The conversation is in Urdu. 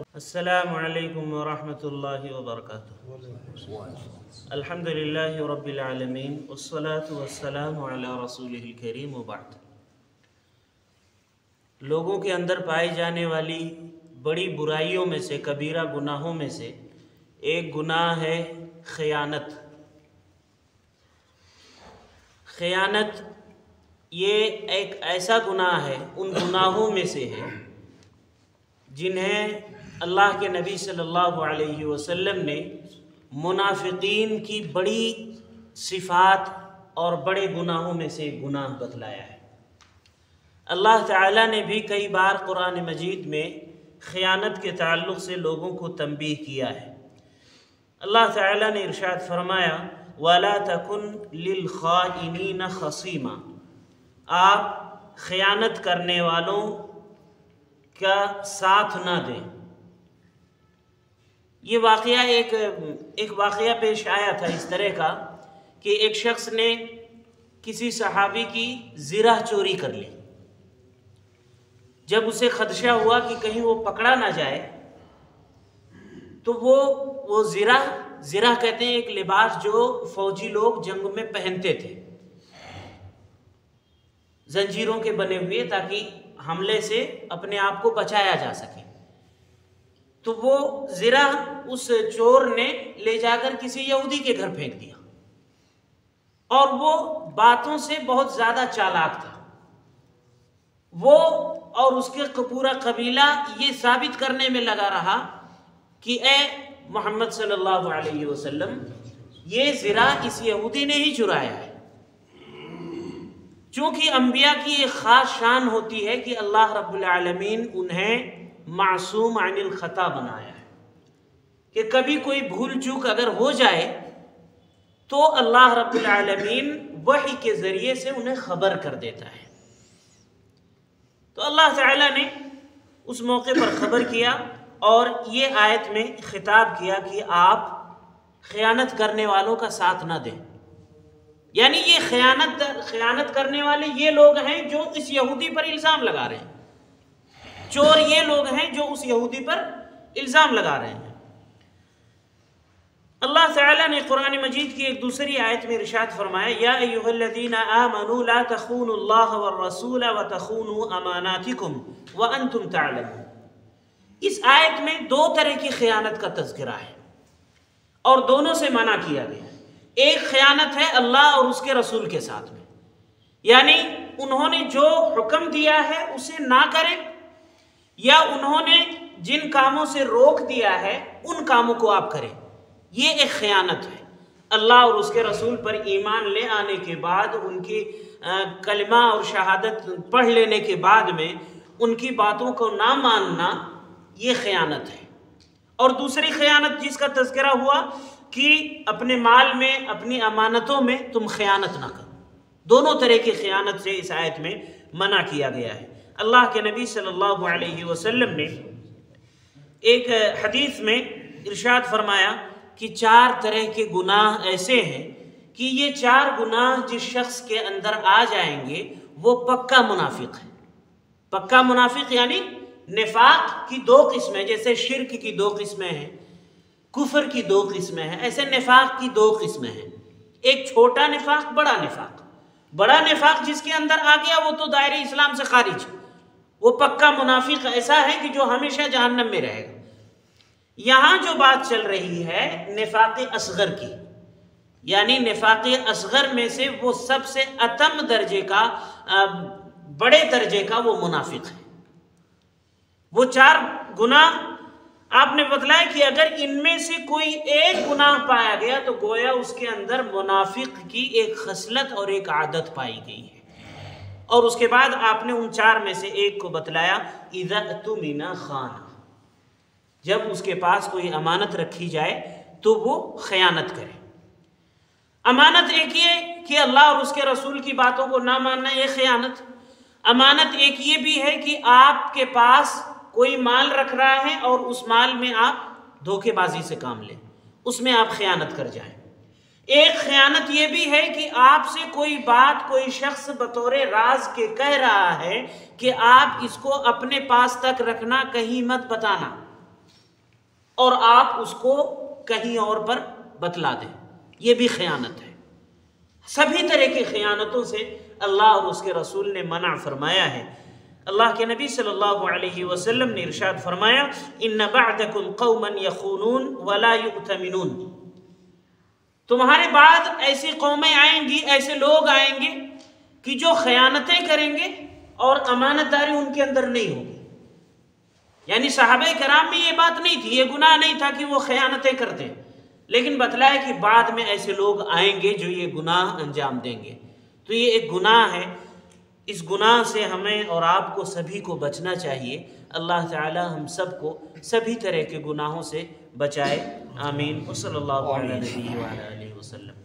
السلام علیکم ورحمۃ اللہ وبرکاتہ۔ الحمدللہ رب العالمین والصلاة والسلام علی رسولہ الکریم وبعد۔ لوگوں کے اندر پائی جانے والی بڑی برائیوں میں سے، کبیرہ گناہوں میں سے ایک گناہ ہے خیانت۔ خیانت یہ ایک ایسا گناہ ہے، ان گناہوں میں سے ہے جنہیں اللہ کے نبی صلی اللہ علیہ وسلم نے منافقین کی بڑی صفات اور بڑے گناہوں میں سے ایک گناہ بتلایا ہے۔ اللہ تعالیٰ نے بھی کئی بار قرآن مجید میں خیانت کے تعلق سے لوگوں کو تنبیہ کیا ہے۔ اللہ تعالیٰ نے ارشاد فرمایا وَلَا تَكُنْ لِلْخَائِنِينَ خَصِيمًا، آپ خیانت کرنے والوں کا ساتھ نہ دیں۔ یہ واقعہ ایک واقعہ پیش آیا تھا اس طرح کا کہ ایک شخص نے کسی صحابی کی زرہ چوری کر لی۔ جب اسے خدشہ ہوا کہ کہیں وہ پکڑا نہ جائے تو وہ زرہ کہتے ہیں ایک لباس جو فوجی لوگ جنگ میں پہنتے تھے، زنجیروں کے بنے ہوئے، تاکہ حملے سے اپنے آپ کو بچایا جا سکے۔ تو وہ زرہ اس چور نے لے جا کر کسی یہودی کے گھر پھینک دیا، اور وہ باتوں سے بہت زیادہ چالاک تھا۔ وہ اور اس کے پورا قبیلہ یہ ثابت کرنے میں لگا رہا کہ اے محمد صلی اللہ علیہ وسلم، یہ زرہ اس یہودی نے ہی چرایا ہے۔ چونکہ انبیاء کی ایک خاص شان ہوتی ہے کہ اللہ رب العالمین انہیں معصوم عن الخطا بنایا ہے، کہ کبھی کوئی بھول چوک اگر ہو جائے تو اللہ رب العالمین وحی کے ذریعے سے انہیں خبر کر دیتا ہے۔ تو اللہ تعالیٰ نے اس موقع پر خبر کیا اور یہ آیت میں خطاب کیا کہ آپ خیانت کرنے والوں کا ساتھ نہ دیں۔ یعنی یہ خیانت کرنے والے یہ لوگ ہیں جو اس یہودی پر الزام لگا رہے ہیں، چور یہ لوگ ہیں جو اس یہودی پر الزام لگا رہے ہیں۔ اللہ تعالیٰ نے قرآن مجید کی ایک دوسری آیت میں ارشاد فرمایا یا ایھا الذین آمنوا لا تخونوا اللہ والرسول وتخونوا اماناتکم وانتم تعلمون۔ اس آیت میں دو طرح کی خیانت کا تذکرہ ہے اور دونوں سے منع کیا گیا ہے۔ ایک خیانت ہے اللہ اور اس کے رسول کے ساتھ میں، یعنی انہوں نے جو حکم دیا ہے اسے نہ کریں، یا انہوں نے جن کاموں سے روک دیا ہے ان کاموں کو آپ کریں، یہ ایک خیانت ہے۔ اللہ اور اس کے رسول پر ایمان لے آنے کے بعد، ان کی کلمہ اور شہادت پڑھ لینے کے بعد میں ان کی باتوں کو نہ ماننا، یہ خیانت ہے۔ اور دوسری خیانت جس کا تذکرہ ہوا کہ اپنے مال میں، اپنی امانتوں میں تم خیانت نہ کرو۔ دونوں طرح کی خیانت سے اس آیت میں منع کیا گیا ہے۔ اللہ کے نبی صلی اللہ علیہ وسلم نے ایک حدیث میں ارشاد فرمایا کہ 4 طرح کے گناہ ایسے ہیں کہ یہ 4 گناہ جس شخص کے اندر آ جائیں گے وہ پکا منافق ہے۔ پکا منافق یعنی نفاق کی 2 قسمیں، جیسے شرک کی 2 قسمیں ہیں، کفر کی 2 قسمیں ہیں، ایسے نفاق کی 2 قسمیں ہیں۔ ایک چھوٹا نفاق، بڑا نفاق۔ بڑا نفاق جس کے اندر آ گیا وہ تو دائرہ اسلام سے خارج، وہ پکا منافق ایسا ہے کہ جو ہمیشہ جہنم میں رہے گا۔ یہاں جو بات چل رہی ہے نفاق اصغر کی، یعنی نفاق اصغر میں سے وہ سب سے اتم درجے کا، بڑے درجے کا وہ منافق ہے۔ وہ 4 گناہ آپ نے بتلایا کہ اگر ان میں سے کوئی ایک گناہ پایا گیا تو گویا اس کے اندر منافق کی ایک خصلت اور ایک عادت پائی گئی ہے۔ اور اس کے بعد آپ نے ان 4 میں سے ایک کو بتلایا اذا اؤتمن خان، جب اس کے پاس کوئی امانت رکھی جائے تو وہ خیانت کرے۔ امانت ایک یہ کہ اللہ اور اس کے رسول کی باتوں کو نہ ماننا، یہ خیانت۔ امانت ایک یہ بھی ہے کہ آپ کے پاس کوئی مال رکھ رہا ہے اور اس مال میں آپ دھوکے بازی سے کام لیں، اس میں آپ خیانت کر جائیں۔ ایک خیانت یہ بھی ہے کہ آپ سے کوئی بات کوئی شخص بطور راز کے کہہ رہا ہے کہ آپ اس کو اپنے پاس تک رکھنا، کہیں مت بتانا، اور آپ اس کو کہیں اور پر بتلا دیں، یہ بھی خیانت ہے۔ سبھی طرح کی خیانتوں سے اللہ اور اس کے رسول نے منع فرمایا ہے۔ اللہ کے نبی صلی اللہ علیہ وسلم نے ارشاد فرمایا ان بعدکم قوما یخونون ولا یؤتمنون، تمہارے بعد ایسی قومیں آئیں گی، ایسے لوگ آئیں گے کہ جو خیانتیں کریں گے اور امانت داری ان کے اندر نہیں ہوگی۔ یعنی صحابہ کرام میں یہ بات نہیں تھی، یہ گناہ نہیں تھا کہ وہ خیانتیں کرتے، لیکن بتلایا کہ بعد میں ایسے لوگ آئیں گے جو یہ گناہ انجام دیں گے۔ تو یہ ایک گناہ ہے، اس گناہ سے ہمیں اور آپ کو سبھی کو بچنا چاہیے۔ اللہ تعالی ہم سب کو سبھی طرح کے گناہوں سے بچائے، آمین۔ وصلی اللہ علیہ وسلم۔